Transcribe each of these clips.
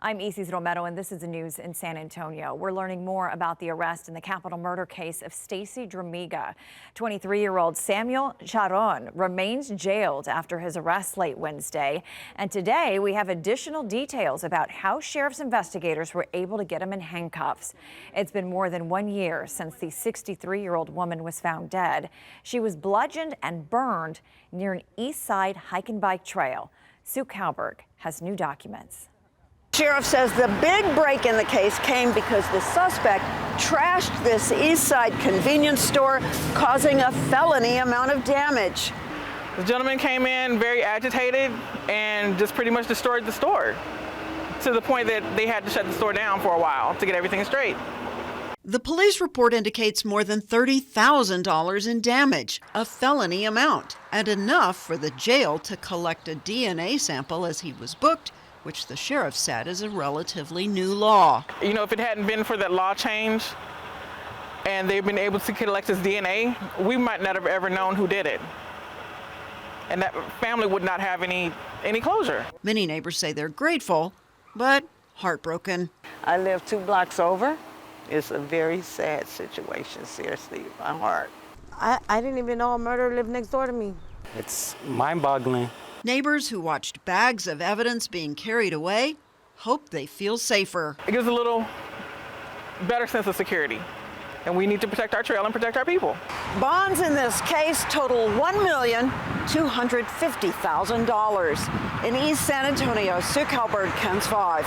I'm Isis Romero, and this is the news in San Antonio. We're learning more about the arrest in the capital murder case of Stacy Dramiga. 23-year-old Samuel Charon remains jailed after his arrest late Wednesday. And today we have additional details about how sheriff's investigators were able to get him in handcuffs. It's been more than 1 year since the 63-year-old woman was found dead. She was bludgeoned and burned near an East Side hike and bike trail. Sue Kalberg has new documents. Sheriff says the big break in the case came because the suspect trashed this East Side convenience store, causing a felony amount of damage. The gentleman came in very agitated and just pretty much destroyed the store to the point that they had to shut the store down for a while to get everything straight. The police report indicates more than $30,000 in damage, a felony amount, and enough for the jail to collect a DNA sample as he was booked, which the sheriff said is a relatively new law. You know, if it hadn't been for that law change and they've been able to collect his DNA, we might not have ever known who did it. And that family would not have any closure. Many neighbors say they're grateful, but heartbroken. I live 2 blocks over. It's a very sad situation, seriously, my heart. I didn't even know a murderer lived next door to me. It's mind-boggling. Neighbors who watched bags of evidence being carried away hope they feel safer. It gives a little better sense of security. And we need to protect our trail and protect our people. Bonds in this case total $1,250,000. In East San Antonio, Sue Kalberg, KENS 5.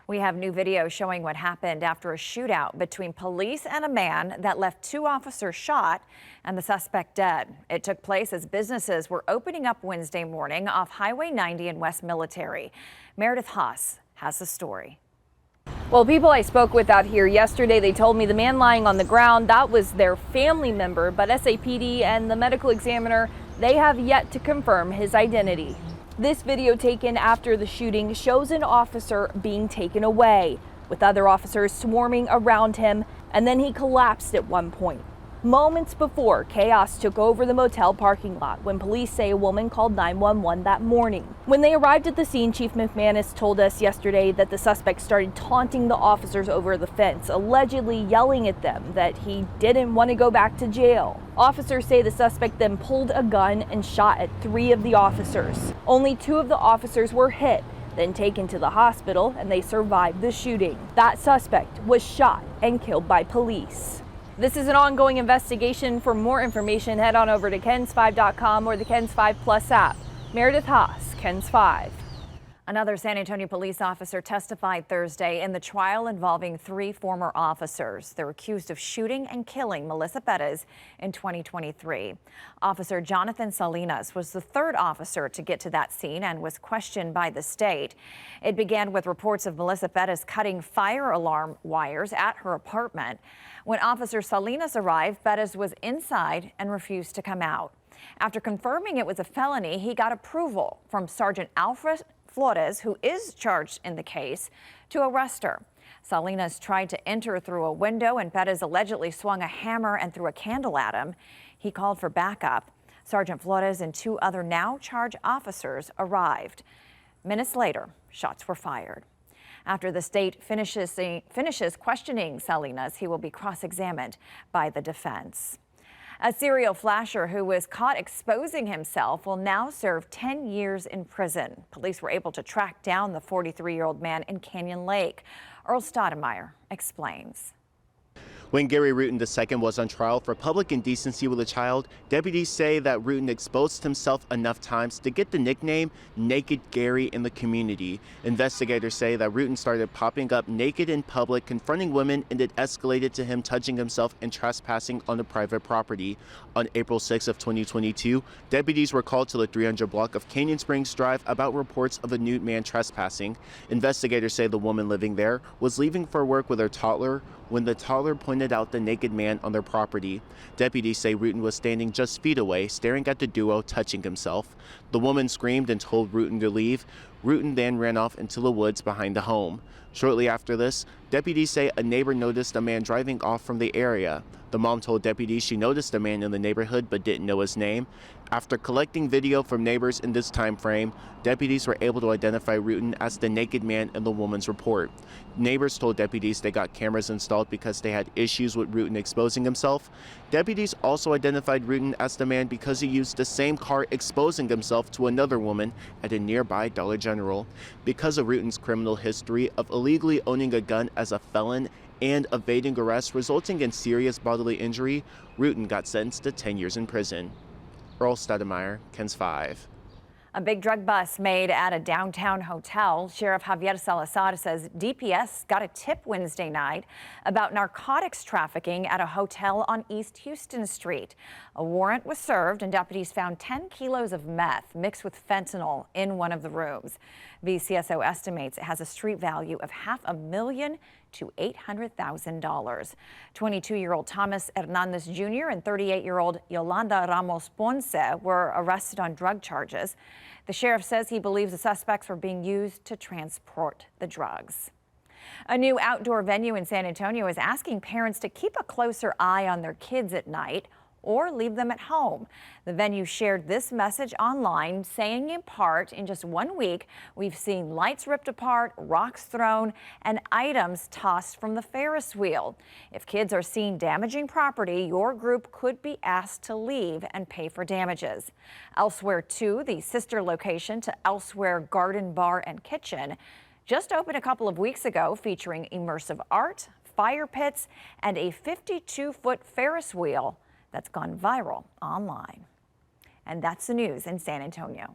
We have new video showing what happened after a shootout between police and a man that left 2 officers shot and the suspect dead. It took place as businesses were opening up Wednesday morning off Highway 90 in West Military. Meredith Haas has the story. Well, people I spoke with out here yesterday, they told me the man lying on the ground, that was their family member, but SAPD and the medical examiner, they have yet to confirm his identity. This video taken after the shooting shows an officer being taken away, with other officers swarming around him, and then he collapsed at one point. Moments before, chaos took over the motel parking lot when police say a woman called 911 that morning. When they arrived at the scene, Chief McManus told us yesterday that the suspect started taunting the officers over the fence, allegedly yelling at them that he didn't want to go back to jail. Officers say the suspect then pulled a gun and shot at 3 of the officers. Only 2 of the officers were hit, then taken to the hospital, and they survived the shooting. That suspect was shot and killed by police. This is an ongoing investigation. For more information, head on over to KENS5.com or the KENS 5 Plus app. Meredith Haas, KENS 5. Another San Antonio police officer testified Thursday in the trial involving 3 former officers. They're accused of shooting and killing Melissa Perez in 2023. Officer Jonathan Salinas was the 3rd officer to get to that scene and was questioned by the state. It began with reports of Melissa Perez cutting fire alarm wires at her apartment. When Officer Salinas arrived, Perez was inside and refused to come out. After confirming it was a felony, he got approval from Sergeant Alfred Flores, who is charged in the case, to arrest her. Salinas tried to enter through a window, and Perez allegedly swung a hammer and threw a candle at him. He called for backup. Sergeant Flores and 2 other now charged officers arrived. Minutes later, shots were fired. After the state finishes questioning Salinas, he will be cross-examined by the defense. A serial flasher who was caught exposing himself will now serve 10 years in prison. Police were able to track down the 43-year-old man in Canyon Lake. Earl Stoudemire explains. When Gary Rutten II was on trial for public indecency with a child, deputies say that Rutten exposed himself enough times to get the nickname Naked Gary in the community. Investigators say that Rutten started popping up naked in public, confronting women, and it escalated to him touching himself and trespassing on the private property. On April 6 of 2022, deputies were called to the 300 block of Canyon Springs Drive about reports of a nude man trespassing. Investigators say the woman living there was leaving for work with her toddler when the toddler pointed out the naked man on their property. Deputies say Rutten was standing just feet away, staring at the duo touching himself. The woman screamed and told Rutten to leave. Rutan then ran off into the woods behind the home. Shortly after this, deputies say a neighbor noticed a man driving off from the area. The mom told deputies she noticed a man in the neighborhood but didn't know his name. After collecting video from neighbors in this time frame, deputies were able to identify Rutan as the naked man in the woman's report. Neighbors told deputies they got cameras installed because they had issues with Rutan exposing himself. Deputies also identified Rutan as the man because he used the same car exposing himself to another woman at a nearby Dollar General. Because of Rutan's criminal history of illegally owning a gun as a felon and evading arrest resulting in serious bodily injury, Rutan got sentenced to 10 years in prison. Earl Stoudemire, KENS 5. A big drug bust made at a downtown hotel. Sheriff Javier Salazar says DPS got a tip Wednesday night about narcotics trafficking at a hotel on East Houston Street. A warrant was served and deputies found 10 kilos of meth mixed with fentanyl in one of the rooms. VCSO estimates it has a street value of $500,000 to $800,000. 22-year-old Thomas Hernandez Jr. and 38-year-old Yolanda Ramos Ponce were arrested on drug charges. The sheriff says he believes the suspects were being used to transport the drugs. A new outdoor venue in San Antonio is asking parents to keep a closer eye on their kids at night or leave them at home. The venue shared this message online, saying in part, in just 1 week, we've seen lights ripped apart, rocks thrown, and items tossed from the Ferris wheel. If kids are seen damaging property, your group could be asked to leave and pay for damages. Elsewhere, too, the sister location to Elsewhere Garden Bar and Kitchen, just opened a couple of weeks ago, featuring immersive art, fire pits, and a 52-foot Ferris wheel that's gone viral online. And that's the news in San Antonio.